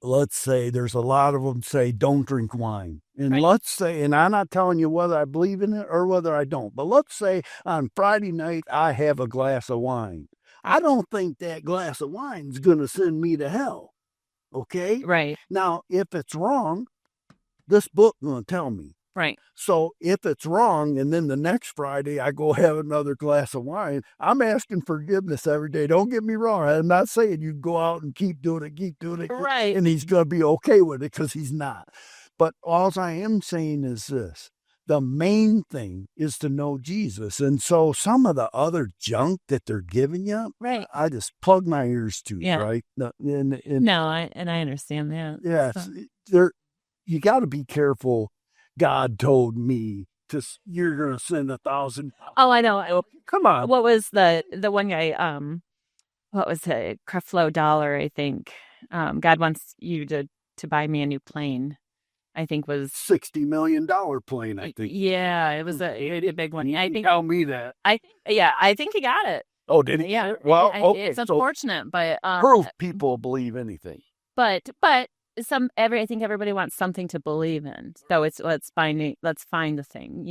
let's say there's a lot of them say don't drink wine. And let's say, and I'm not telling you whether I believe in it or whether I don't, but let's say on Friday night I have a glass of wine. I don't think that glass of wine is going to send me to hell. Okay? Right. Now, if it's wrong, this book going to tell me. Right. So if it's wrong, and then the next Friday I go have another glass of wine, I'm asking forgiveness every day. Don't get me wrong. I'm not saying you go out and keep doing it. Right. And he's going to be okay with it, because he's not. But all I am saying is this. The main thing is to know Jesus. And so some of the other junk that they're giving you, right, I just plug my ears to, right? No, I understand that. Yes, you got to be careful. God told me you're going to send 1,000. Oh, I know. Come on. What was the one guy, what was it? Creflo Dollar, I think. God wants you to buy me a new plane. I think was $60 million plane, I think. Yeah, it was a big one. I think. Tell me that. I think he got it. Oh, did he? Yeah. Well, okay. It's unfortunate, but proof people believe anything. But I think everybody wants something to believe in. So it's let's find the thing.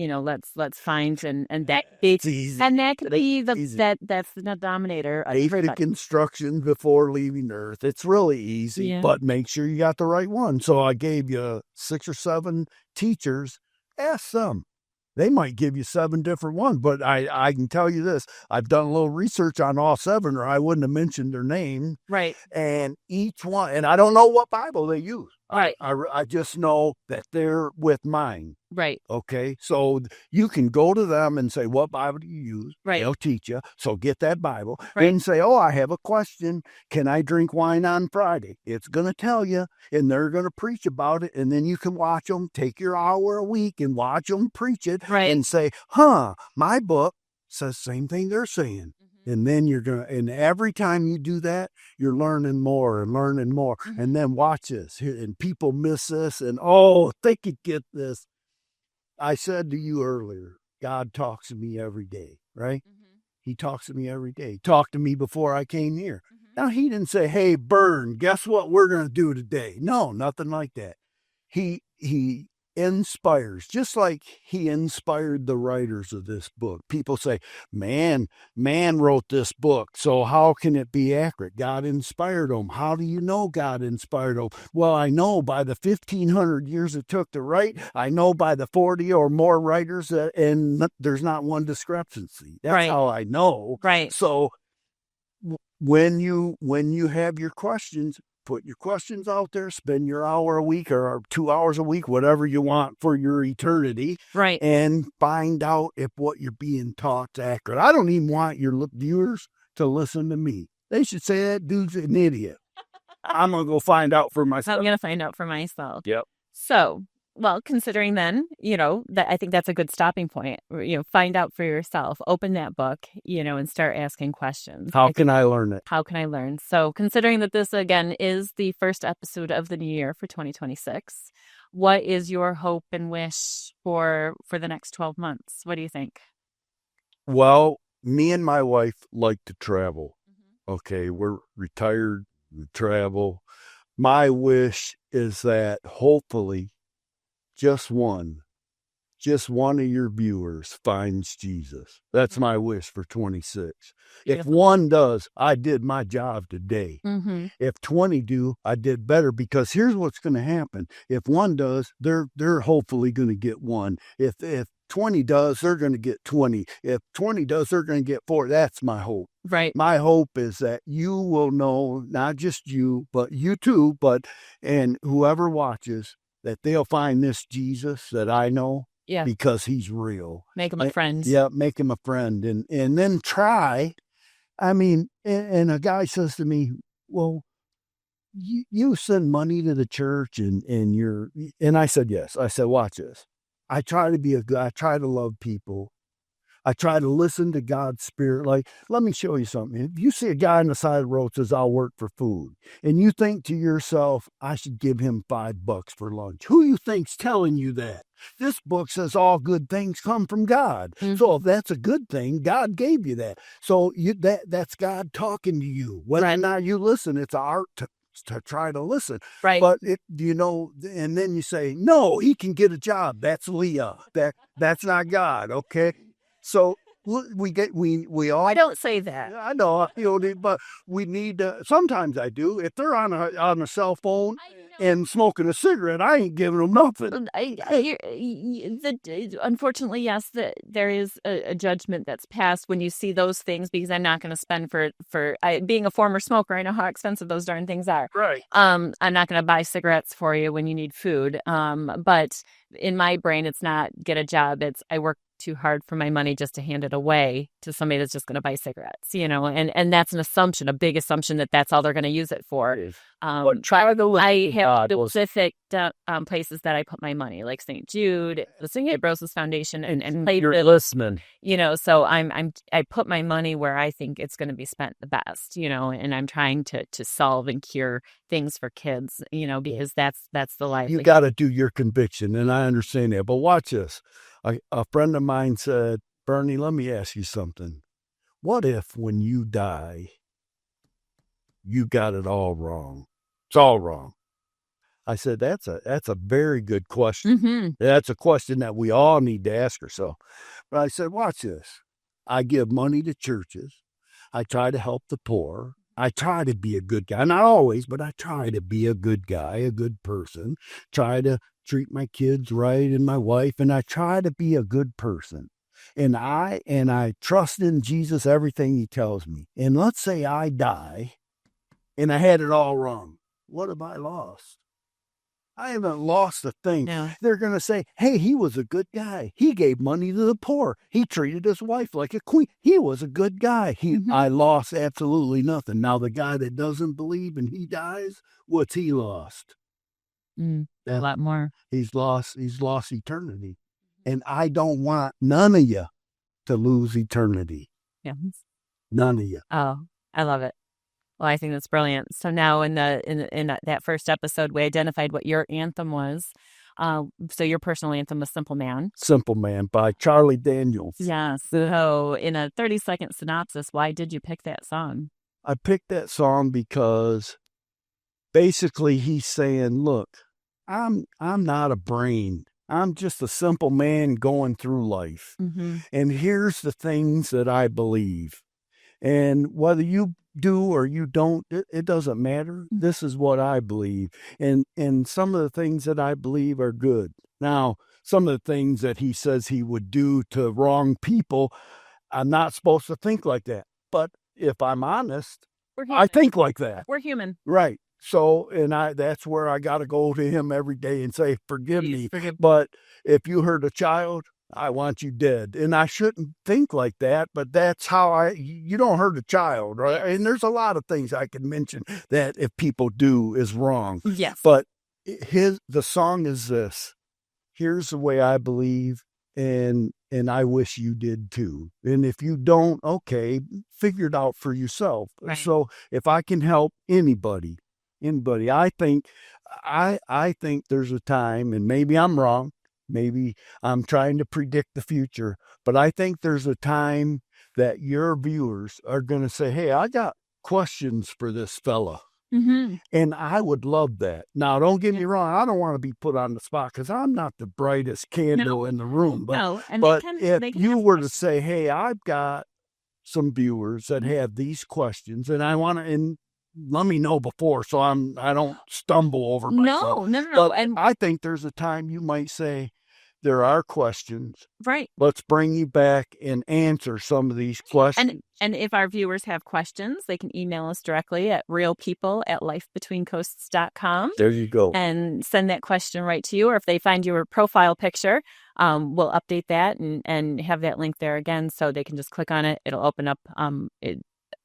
Let's find and that it's easy. And that could be that's the denominator. Basic instructions before leaving Earth. It's really easy, but make sure you got the right one. So I gave you 6 or 7 teachers. Ask some. They might give you 7 different ones, but I can tell you this. I've done a little research on all 7, or I wouldn't have mentioned their name. Right. And each one, and I don't know what Bible they use. Right. I just know that they're with mine. Right. Okay. So you can go to them and say, what Bible do you use? Right. They'll teach you. So get that Bible. Right. Then say, oh, I have a question. Can I drink wine on Friday? It's going to tell you, and they're going to preach about it. And then you can watch them, take your hour a week and watch them preach it. Right. And say, my book says the same thing they're saying. And then and every time you do that, you're learning more and learning more. And then watch this. And people miss this. And, they could get this. I said to you earlier, God talks to me every day, right? He talks to me every day. He talked to me before I came here. Now, he didn't say, hey, Bern, guess what we're going to do today? No, nothing like that. He inspires, just like he inspired the writers of this book. People say, man wrote this book, so how can it be accurate? God inspired them. How do you know God inspired them? Well, I know by the 1,500 years it took to write. I know by the 40 or more writers, and there's not one discrepancy. That's how I know. Right. So when you have your questions, put your questions out there, spend your hour a week or 2 hours a week, whatever you want for your eternity. Right. And find out if what you're being taught is accurate. I don't even want your viewers to listen to me. They should say that dude's an idiot. I'm going to go find out for myself. I'm going to find out for myself. Yep. So, well, considering then, that I think that's a good stopping point. Find out for yourself, open that book, and start asking questions. How can I learn it? How can I learn? So considering that this, again, is the first episode of the new year for 2026, what is your hope and wish for the next 12 months? What do you think? Well, me and my wife like to travel. Okay, we're retired, we travel. My wish is that hopefully just one of your viewers finds Jesus. That's my wish for 26. If one does, I did my job today. If 20 do, I did better, because here's what's going to happen. If one does, they're hopefully going to get one. If 20 does, they're going to get 20. If 20 does, they're going to get 4. That's my hope. Right. My hope is that you will know, not just you, but you too, and whoever watches, that they'll find this Jesus that I know. Yeah. because he's real. Make him a friend. Yeah, make him a friend, and then try. I mean, and a guy says to me, "Well, you send money to the church, and I said yes. I said, watch this. I try to be a good. I try to love people. I try to listen to God's spirit. Like, let me show you something. If you see a guy on the side of the road says, I'll work for food, and you think to yourself, I should give him $5 for lunch. Who you think's telling you that? This book says all good things come from God. Mhm. So if that's a good thing, God gave you that. So that's God talking to you. Whether or not you listen, it's art to try to listen. Right. But and then you say, no, he can get a job. That's Leah. That's not God. Okay. So we all. I don't say that. I know, but we need to. Sometimes I do. If they're on a cell phone and smoking a cigarette, I ain't giving them nothing. Unfortunately, yes, there is a judgment that's passed when you see those things, because I'm not going to spend being a former smoker. I know how expensive those darn things are. Right. I'm not going to buy cigarettes for you when you need food. But in my brain, it's not get a job. It's I work too hard for my money just to hand it away to somebody that's just going to buy cigarettes, and that's an assumption, a big assumption that that's all they're going to use it for. Try to I have specific places that I put my money, like St. Jude, the St. Ambrosius Foundation, and you're listening. So I put my money where I think it's going to be spent the best, and I'm trying to solve and cure things for kids, because that's the life. You got to do your conviction, and I understand that. But watch this. A friend of mine said, Bernie, let me ask you something. What if when you die, you got it all wrong? It's all wrong. I said, that's a very good question. Mm-hmm. That's a question that we all need to ask ourselves. But I said, watch this. I give money to churches. I try to help the poor. I try to be a good guy. Not always, but I try to be a good guy, a good person. Try to treat my kids right and my wife, and I try to be a good person. And I trust in Jesus, everything he tells me. And let's say I die and I had it all wrong. What have I lost? I haven't lost a thing. No. They're going to say, hey, he was a good guy. He gave money to the poor. He treated his wife like a queen. He was a good guy. I lost absolutely nothing. Now, the guy that doesn't believe and he dies, what's he lost? A lot more. He's lost eternity. And I don't want none of you to lose eternity. Yeah. None of you. Oh, I love it. Well, I think that's brilliant. So now in that first episode, we identified what your anthem was. So your personal anthem was Simple Man. Simple Man by Charlie Daniels. Yeah. So in a 30-second synopsis, why did you pick that song? I picked that song because basically he's saying, look, I'm not a brain. I'm just a simple man going through life. Mm-hmm. And here's the things that I believe. And whether you do or you don't, it doesn't matter. This is what I believe. And some of the things that I believe are good. Now, some of the things that he says he would do to wrong people, I'm not supposed to think like that. But if I'm honest, I think like that. We're human. Right. So, that's where I got to go to him every day and say, forgive me. But if you hurt a child, I want you dead. And I shouldn't think like that, but that's how you don't hurt a child, right? And there's a lot of things I can mention that if people do is wrong. Yes. But the song is this. Here's the way I believe, and I wish you did too. And if you don't, okay, figure it out for yourself. Right. So if I can help anybody, I think there's a time, and maybe I'm wrong. Maybe I'm trying to predict the future, but I think there's a time that your viewers are going to say, hey, I got questions for this fella. Mm-hmm. And I would love that. Now, don't get me wrong. I don't want to be put on the spot because I'm not the brightest candle in the room. But, if you were to say, hey, I've got some viewers that have these questions and I want to, and let me know before so I don't stumble over myself. No. But and I think there's a time you might say, there are questions. Right. Let's bring you back and answer some of these questions. And if our viewers have questions, they can email us directly at realpeople@lifebetweencoasts.com. There you go. And send that question right to you. Or if they find your profile picture we'll update that and have that link there again, so they can just click on it. It'll open up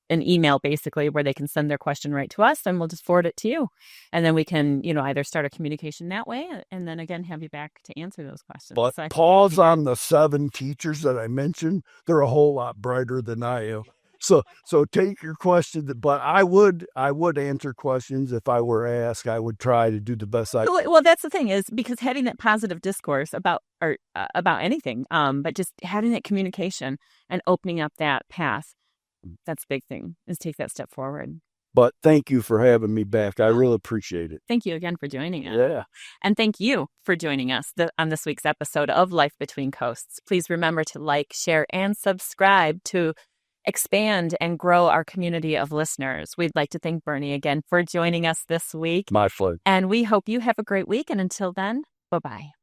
an email basically where they can send their question right to us, and we'll just forward it to you. And then we can, either start a communication that way, and then again, have you back to answer those questions. But So pause on the 7 teachers that I mentioned. They're a whole lot brighter than I am. So take your question, but I would answer questions if I were asked. I would try to do the best I. Well, that's the thing, is because having that positive discourse about about anything, but just having that communication and opening up that path, that's a big thing, is take that step forward. But thank you for having me back. I really appreciate it. Thank you again for joining us. Yeah. And thank you for joining us on this week's episode of Life Between Coasts. Please remember to like, share, and subscribe to expand and grow our community of listeners. We'd like to thank Bernie again for joining us this week. My pleasure. And we hope you have a great week. And until then, bye-bye.